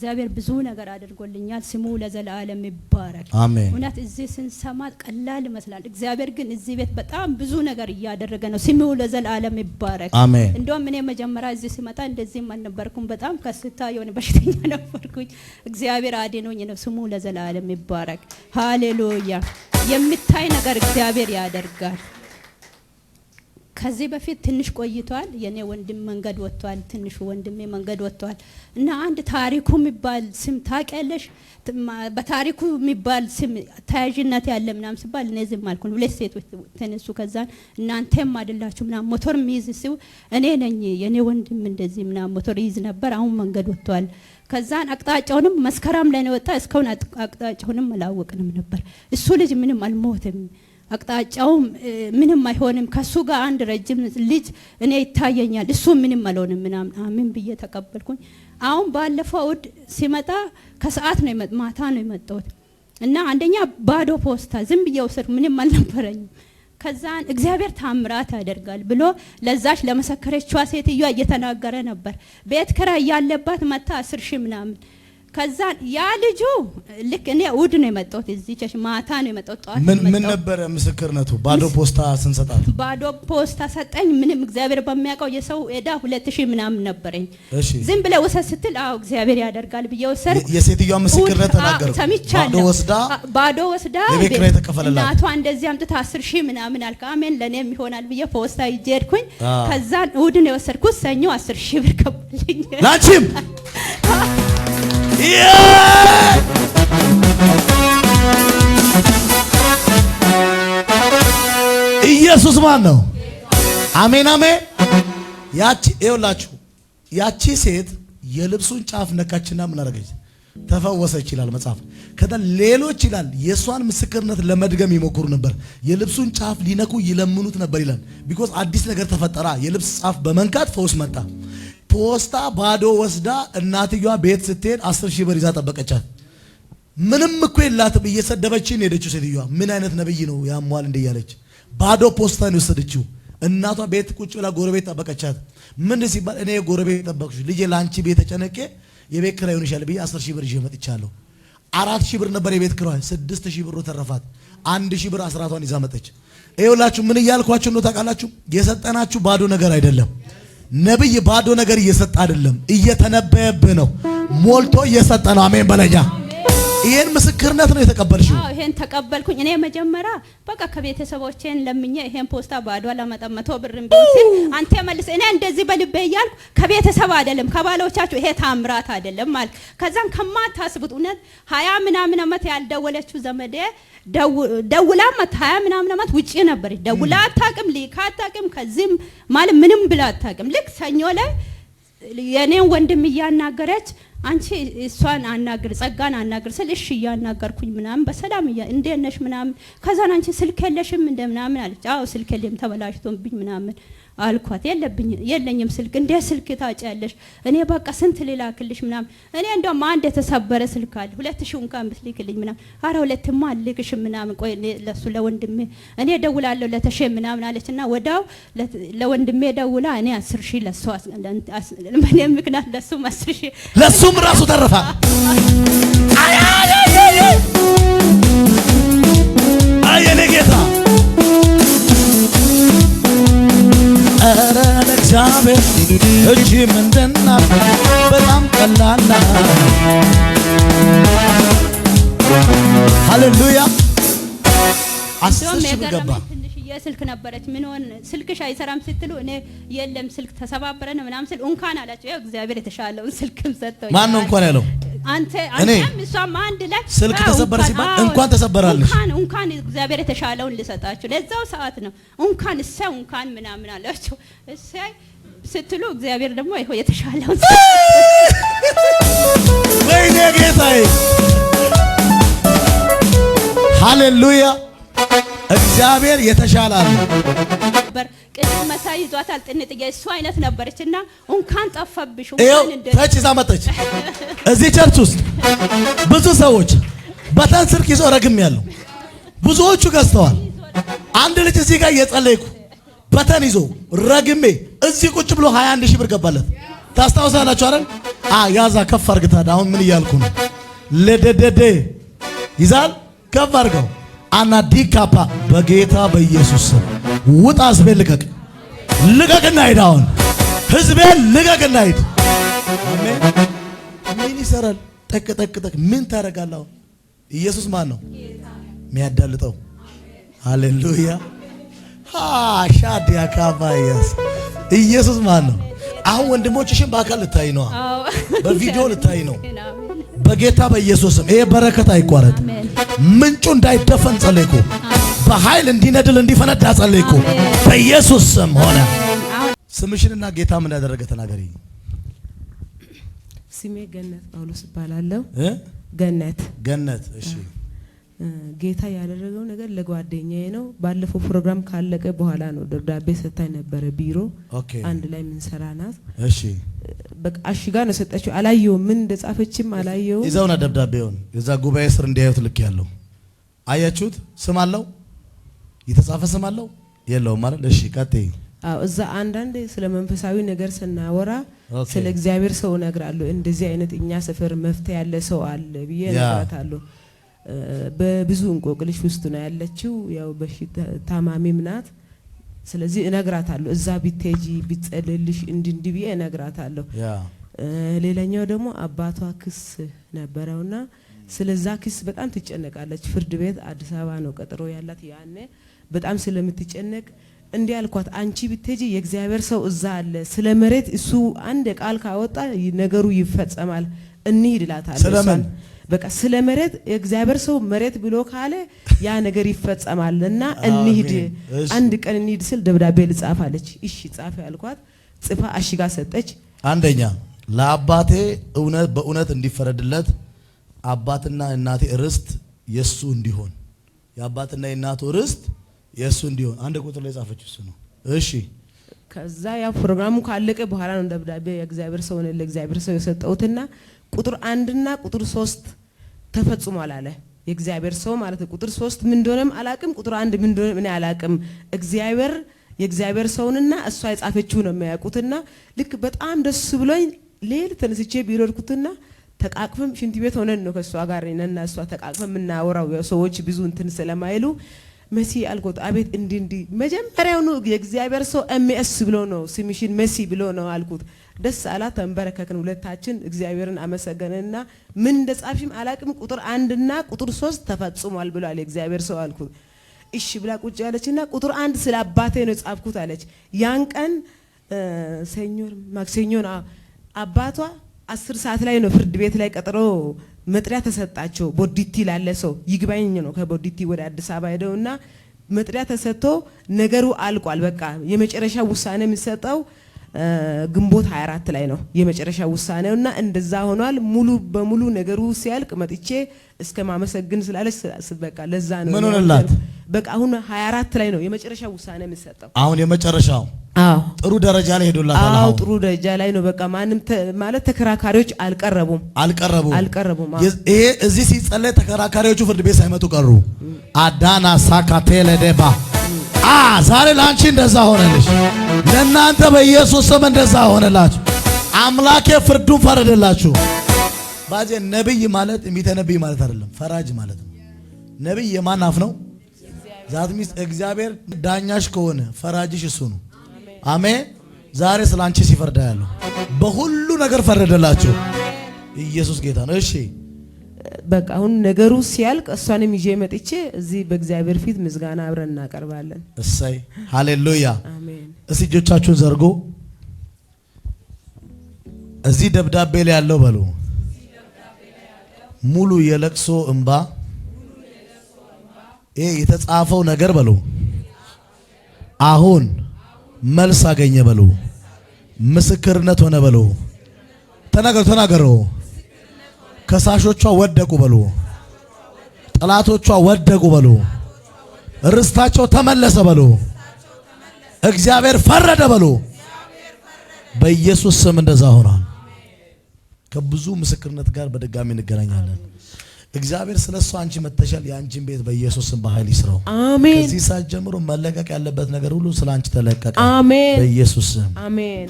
እግዚአብሔር ብዙ ነገር አድርጎልኛል። ስሙ ለዘላለም ይባረክ። አሜን። እውነት እዚህ ስንሰማ ቀላል ይመስላል። እግዚአብሔር ግን እዚህ ቤት በጣም ብዙ ነገር እያደረገ ነው። ስሙ ለዘላለም ይባረክ። አሜን። እንደውም እኔ መጀመሪያ እዚህ ሲመጣ እንደዚህም አልነበርኩም። በጣም ከስታ የሆነ በሽተኛ ነበርኩኝ። እግዚአብሔር አድኖኝ ነው። ስሙ ለዘላለም ይባረክ። ሃሌሉያ። የሚታይ ነገር እግዚአብሔር ያደርጋል። ከዚህ በፊት ትንሽ ቆይቷል። የኔ ወንድም መንገድ ወጥቷል። ትንሹ ወንድሜ መንገድ ወጥቷል እና አንድ ታሪኩ የሚባል ስም ታውቂያለሽ? በታሪኩ የሚባል ስም ተያዥነት ያለ ምናምን ሲባል እኔ ዝም አልኩኝ። ሁለት ሴቶች ተነሱ። ከዛን እናንተም አይደላችሁ ምናምን ሞተር የሚይዝ ሲው እኔ ነኝ። የኔ ወንድም እንደዚህ ምናምን ሞተር ይይዝ ነበር። አሁን መንገድ ወጥቷል። ከዛን አቅጣጫውንም መስከረም ላይ ነው ወጣ። እስካሁን አቅጣጫውንም አላወቅንም ነበር። እሱ ልጅ ምንም አልሞትም። አቅጣጫው ምንም አይሆንም። ከሱ ጋር አንድ ረጅም ልጅ እኔ ይታየኛል። እሱ ምንም አልሆንም ምናምን አሜን ብዬ ተቀበልኩኝ። አሁን ባለፈው እሑድ ሲመጣ ከሰዓት ነው ማታ ነው የመጣሁት እና አንደኛ ባዶ ፖስታ ዝም ብዬ ወሰድኩ። ምንም አልነበረኝም። ከዛን እግዚአብሔር ታምራት ያደርጋል ብሎ ለዛች ለመሰከረችዋ ሴትዮዋ እየተናገረ ነበር። ቤት ኪራይ ያለባት መታ 10,000 ምናምን። ከዛ ያ ልጁ ልክ እኔ እሑድ ነው የመጣሁት። እዚህ ቸሽ ማታ ነው የመጣሁት። ጧት ምን ነበር ምስክርነቱ? ባዶ ፖስታ ስንሰጣት ባዶ ፖስታ ሰጠኝ። ምንም እግዚአብሔር በሚያውቀው የሰው ዕዳ 2,000 ምናምን ነበረኝ። ዝም ብለ ወሰድ ስትል አዎ እግዚአብሔር ያደርጋል ብዬ ወሰድኩ። የሴትዮዋ ምስክርነት ተናገረ። ባዶ ወስዳ የቤት ኪራይ ተከፈለላት። እናቷ እንደዚህ አምጥታ 10,000 ምናምን አልካ። አሜን ለኔም ይሆናል ብዬ ፖስታ ይዤ ሄድኩኝ። ከዛ እሑድ ነው የወሰድኩት። ሰኞ 10,000 ብር ከፈለኝ። ላንቺም ኢየሱስ ማን ነው? አሜን አሜን። ያቺ ሴት የልብሱን ጫፍ ነካችና ምን አደረገች? ተፈወሰች ይላል መጽሐፍ። ከዛ ሌሎች ይላል የሷን ምስክርነት ለመድገም ይሞክሩ ነበር። የልብሱን ጫፍ ሊነኩ ይለምኑት ነበር ይላል። ቢኮዝ አዲስ ነገር ተፈጠራ። የልብስ ጫፍ በመንካት ፈውስ መጣ። ፖስታ ባዶ ወስዳ እናትየዋ ቤት ስትሄድ 10,000 ብር ይዛ ጠበቀቻት። ምንም እኮ የላትም። እየሰደበችን ሄደችው ሴትዮዋ። ምን አይነት ነብይ ነው ያሟል እንደ ያለች ባዶ ፖስታ ነው የወሰደችው። እናቷ ቤት ቁጭ ብላ ጎረቤት ጠበቀቻት። ምን ሲባል እኔ ጎረቤት ጠበቅሽ ልጄ ላንቺ ቤት ተጨነቄ የቤት ኪራይ ይሆንሻል ብዬ 10,000 ብር ይዤ መጥቻለሁ። 4,000 ብር ነበር የቤት ኪራይ። 6,000 ብር ተረፋት። 1,000 ብር አስራቷን ይዛ መጣች። ይኸውላችሁ ምን እያልኳችሁ ነው ታውቃላችሁ? የሰጠናችሁ ባዶ ነገር አይደለም። ነብይ ባዶ ነገር እየሰጠ አይደለም፣ እየተነበየብህ ነው። ሞልቶ እየሰጠ ነው። አሜን በለኛ። ይሄን ምስክርነት ነው የተቀበልሽው? አዎ ይሄን ተቀበልኩኝ። እኔ መጀመሪያ በቃ ከቤተሰቦቼን ለምኜ ይሄን ፖስታ ባዶ ለማጠም 100 ብር ቢሆን አንተ መልስ እኔ እንደዚህ በልቤ እያልኩ ከቤተሰብ አይደለም ከባሎቻችሁ ይሄ ታምራት አይደለም ማለት። ከዛን ከማታስቡት እውነት 20 ምናምን ዓመት ያልደወለችው ዘመዴ ደውላ 20 ምናምን ዓመት ውጪ ነበር። ደውላ አታውቅም፣ ልካ አታውቅም፣ ከዚህም ማለት ምንም ብላ አታውቅም። ልክ ሰኞ ላይ የኔን ወንድም እያናገረች አንቺ እሷን አናግር ጸጋን አናግር ስል እሺ እያናገርኩኝ ምናምን በሰላም እንዴት ነሽ ምናምን። ከዛን አንቺ ስልክ የለሽም እንደ ምናምን አለች። አዎ ስልክ የለም ተበላሽቶብኝ ምናምን አልኳት። የለኝም ስልክ። እንደ ስልክ ታጫለሽ? እኔ በቃ ስንት ልላክልሽ ምናምን። እኔ እንደውም አንድ የተሰበረ ስልክ አለ 2,000 እንኳን ብትልክልኝ ምናምን። ኧረ 2ማ አልልክሽም ምናምን። ቆይ ለሱ ለወንድሜ እኔ ደውላለሁ ለተሸ ምናምን አለችና ወዳው ለወንድሜ ደውላ እኔ 10,000 ለሱ ለምን ምክንያት ለሱም 10,000 ለሱም ራሱ ተረፋ። አየኔ ጌታ ኧረ ለእግዚአብሔር እጅ ምንድና በጣም ቀላል። ሃሌሉያ። 10,000 ገባ። ትንሽዬ ስልክ ነበረች። ምን ሆነ ስልክሽ አይሰራም ስትሉ እኔ የለም ስልክ ተሰባበረ ነው ምናምን ስል እንኳን አላችሁ። ያው እግዚአብሔር የተሻለውን ስልክም ሰጠኝ። ማን ነው እንኳን ያለው? አንተም እሷም አንድ ላይ ስልክ ተሰበረ ሲባል እንኳን ተሰበራለሽ። እንኳን እግዚአብሔር የተሻለውን ልሰጣችሁ ለዛው ሰዓት ነው። እንኳን ምናምን አላችሁ። እሰይ ስትሉ እግዚአብሔር ደግሞ ይሄ የተሻለውን ወይኔ ጌታዬ ሃሌሉያ። እግዚአብሔር የተሻለ አለ። ቅድም መሳይ ይዟታል ጥንጥዬ እሱ አይነት ነበረችና እንኳን ጠፋብሽ ፈጭ ይዛ መጣች። እዚህ ቸርች ውስጥ ብዙ ሰዎች በተን ስልክ ይዞ ረግም ያለው ብዙዎቹ ገዝተዋል። አንድ ልጅ እዚህ ጋር እየጸለይኩ በተን ይዞ ረግሜ እዚህ ቁጭ ብሎ 21,000 ብር ገባለት። ታስታውሳላችሁ አይደል? ያዛ ከፍ አርግታዳ። አሁን ምን እያልኩ ነው? ለደደደ ይዛል ከፍ አርገው አናዲካፓ በጌታ በኢየሱስ ስም ውጣ። ህዝቤን ልቀቅ፣ ልቀቅና ሂድ። አሁን ህዝቤን ልቀቅና ሂድ። አሜን። ምን ይሰራል? ጠቅ ጠቅ ጠቅ ምን ታደርጋለህ? ኢየሱስ ማን ነው የሚያዳልጠው? ሃሌሉያ ሻዲያ ካባያስ ኢየሱስ ማን ነው? አሁን ወንድሞችሽን በአካል ልታይ ነው፣ በቪዲዮ ልታይ ነው። በጌታ በኢየሱስም ይሄ በረከት አይቋረጥ። ምንጩ እንዳይደፈን ጸለይኩ። በኃይል እንዲነድል እንዲፈነዳ ጸለይኩ። በኢየሱስ ስም ሆነ። ስምሽንና ጌታ ምን ያደረገ ተናገሪ። ስሜ ገነት ጳውሎስ እባላለሁ። ገነት እሺ። ጌታ ያደረገው ነገር ለጓደኛዬ ነው። ባለፈው ፕሮግራም ካለቀ በኋላ ነው ደብዳቤ ሰጣኝ ነበረ። ቢሮ አንድ ላይ ምን ሰራናት። እሺ በቃ አሽጋ ነው ሰጠችው። አላየው ምን እንደጻፈችም አላየው። ይዘውና ደብዳቤውን የዛ ጉባኤ ስር እንዲያዩት ልክ ያለው አያችሁት? ስም አለው የተጻፈ ስም አለው የለውም ማለት እሺ። ቀጥይ። እዛ አንዳንድ ስለ መንፈሳዊ ነገር ስናወራ ስለ እግዚአብሔር ሰው እነግራለሁ። እንደዚህ አይነት እኛ ሰፈር መፍትሄ ያለ ሰው አለ ብዬ እነግራታለሁ። በብዙ እንቆቅልሽ ውስጥ ነው ያለችው። ያው በሽታ ታማሚም ናት። ስለዚህ እነግራታለሁ እዛ ቢቴጂ ቢጸልልሽ እንድንድብ እነግራታለሁ። ሌላኛው ደግሞ አባቷ ክስ ነበረውና ስለዛ ክስ በጣም ትጨነቃለች። ፍርድ ቤት አዲስ አበባ ነው ቀጠሮ ያላት። ያኔ በጣም ስለምትጨነቅ እንዲህ አልኳት፣ አንቺ ቢቴጂ የእግዚአብሔር ሰው እዛ አለ። ስለ መሬት እሱ አንድ ቃል ካወጣ ነገሩ ይፈጸማል። እንሂድ እላታለሁ። በቃ ስለ መሬት የእግዚአብሔር ሰው መሬት ብሎ ካለ ያ ነገር ይፈጸማልና እንሂድ፣ አንድ ቀን እንሂድ ስል ደብዳቤ ልጻፋለች። እሺ ጻፈ ያልኳት ጽፋ አሽጋ ሰጠች። አንደኛ ለአባቴ በእውነት እንዲፈረድለት አባትና እናቴ ርስት የሱ እንዲሆን፣ የአባትና የእናቱ ርስት የሱ እንዲሆን አንድ ቁጥር ላይ ጻፈች። እሱ ነው እሺ። ከዛ ያ ፕሮግራሙ ካለቀ በኋላ ነው ደብዳቤ የእግዚአብሔር ሰው ነው ለእግዚአብሔር ሰው የሰጠውትና ቁጥር 1 እና ቁጥር 3 ተፈጽሟል አለ የእግዚአብሔር ሰው ማለት ነው። ቁጥር 3 ምን እንደሆነም አላቅም፣ ቁጥር 1 ምን እንደሆነ ምን አላቅም። የእግዚአብሔር ሰውንና እሷ የጻፈችው ነው የሚያውቁትና ልክ በጣም ደስ ብሎኝ ሌሊት ተነስቼ ቢሮ ሄድኩትና ተቃቅፈም ሽንት ቤት ሆነን ነው ከሷ ጋር ነና እሷ ተቃቅፈም እናወራው ሰዎች ብዙ እንትን ስለማይሉ መሲ አልኩት። አቤት እንዲ መጀመሪያው ነው የእግዚአብሔር ሰው ኤምኤስ ብሎ ነው ስምሽን መሲ ብሎ ነው አልኩት። ደስ አላት። ተንበረከክን ሁለታችን እግዚአብሔርን አመሰገነና ምን እንደጻፍሽም አላቅም ቁጥር 1 እና ቁጥር 3 ተፈጽሟል ብሏል የእግዚአብሔር ሰው አልኩት። እሺ ብላ ቁጭ ያለችና ቁጥር 1 ስለ አባቴ ነው ጻፍኩት አለች። ያን ቀን ማክሰኞ አባቷ 10 ሰዓት ላይ ነው ፍርድ ቤት ላይ ቀጠሮ መጥሪያ ተሰጣቸው። ቦዲቲ ላለ ሰው ይግባኝ ነው ከቦዲቲ ወደ አዲስ አበባ ሄደውና መጥሪያ ተሰጥቶ ነገሩ አልቋል። በቃ የመጨረሻ ውሳኔ የሚሰጠው ግንቦት 24 ላይ ነው የመጨረሻ ውሳኔውና እንደዛ ሆኗል። ሙሉ በሙሉ ነገሩ ሲያልቅ መጥቼ እስከ ማመሰግን ስላለች በቃ ለዛ ነው ምን ሆነላት። በቃ አሁን 24 ላይ ነው የመጨረሻ ውሳኔ የሚሰጠው። አሁን የመጨረሻው ጥሩ ደረጃ ላይ ሄዶላታል። ጥሩ ደረጃ ላይ ነው። በቃ ማንም ማለት ተከራካሪዎች አልቀረቡም። ይሄ እዚህ ሲጸለይ ተከራካሪዎቹ ፍርድ ቤት ሳይመጡ ቀሩ። አዳና ሳካቴለ ደባ ዛሬ ላንቺ እንደዛ ሆነልሽ። ለእናንተ በኢየሱስ ስም እንደዛ ሆነላችሁ። አምላኬ ፍርዱን ፈረደላችሁ። ባጄ ነብይ ማለት የሚተነብይ ማለት አይደለም፣ ፈራጅ ማለት ነው። ነብይ የማን አፍ ነው? ዛት ሚስት እግዚአብሔር ዳኛሽ ከሆነ ፈራጅሽ እሱ ነው። አሜን። ዛሬ ስላንቺ ሲፈርዳ ያለው በሁሉ ነገር ፈረደላችሁ። ኢየሱስ ጌታ ነው። እሺ በቃ አሁን ነገሩ ሲያልቅ እሷንም ይዤ መጥቼ እዚህ በእግዚአብሔር ፊት ምስጋና አብረን እናቀርባለን። እሰይ ሃሌሉያ አሜን። እስቲ እጆቻችሁን ዘርጎ እዚህ ደብዳቤ ላይ ያለው በሉ ሙሉ የለቅሶ እንባ ይሄ የተጻፈው ነገር በሉ አሁን መልስ አገኘ በሉ ምስክርነት ሆነ በሉ ተናገሩ። ከሳሾቿ ወደቁ በሉ ጠላቶቿ ወደቁ በሉ ርስታቸው ተመለሰ በሉ እግዚአብሔር ፈረደ በሉ። በኢየሱስ ስም እንደዛ ሆኗል። ከብዙ ምስክርነት ጋር በድጋሚ እንገናኛለን። እግዚአብሔር ስለሷ አንቺ መተሻል። የአንቺን ቤት በኢየሱስ ስም በኃይል ይስራው። አሜን። ከዚህ ሰዓት ጀምሮ መለቀቅ ያለበት ነገር ሁሉ ስለ አንቺ ተለቀቀ። አሜን። በኢየሱስ ስም አሜን።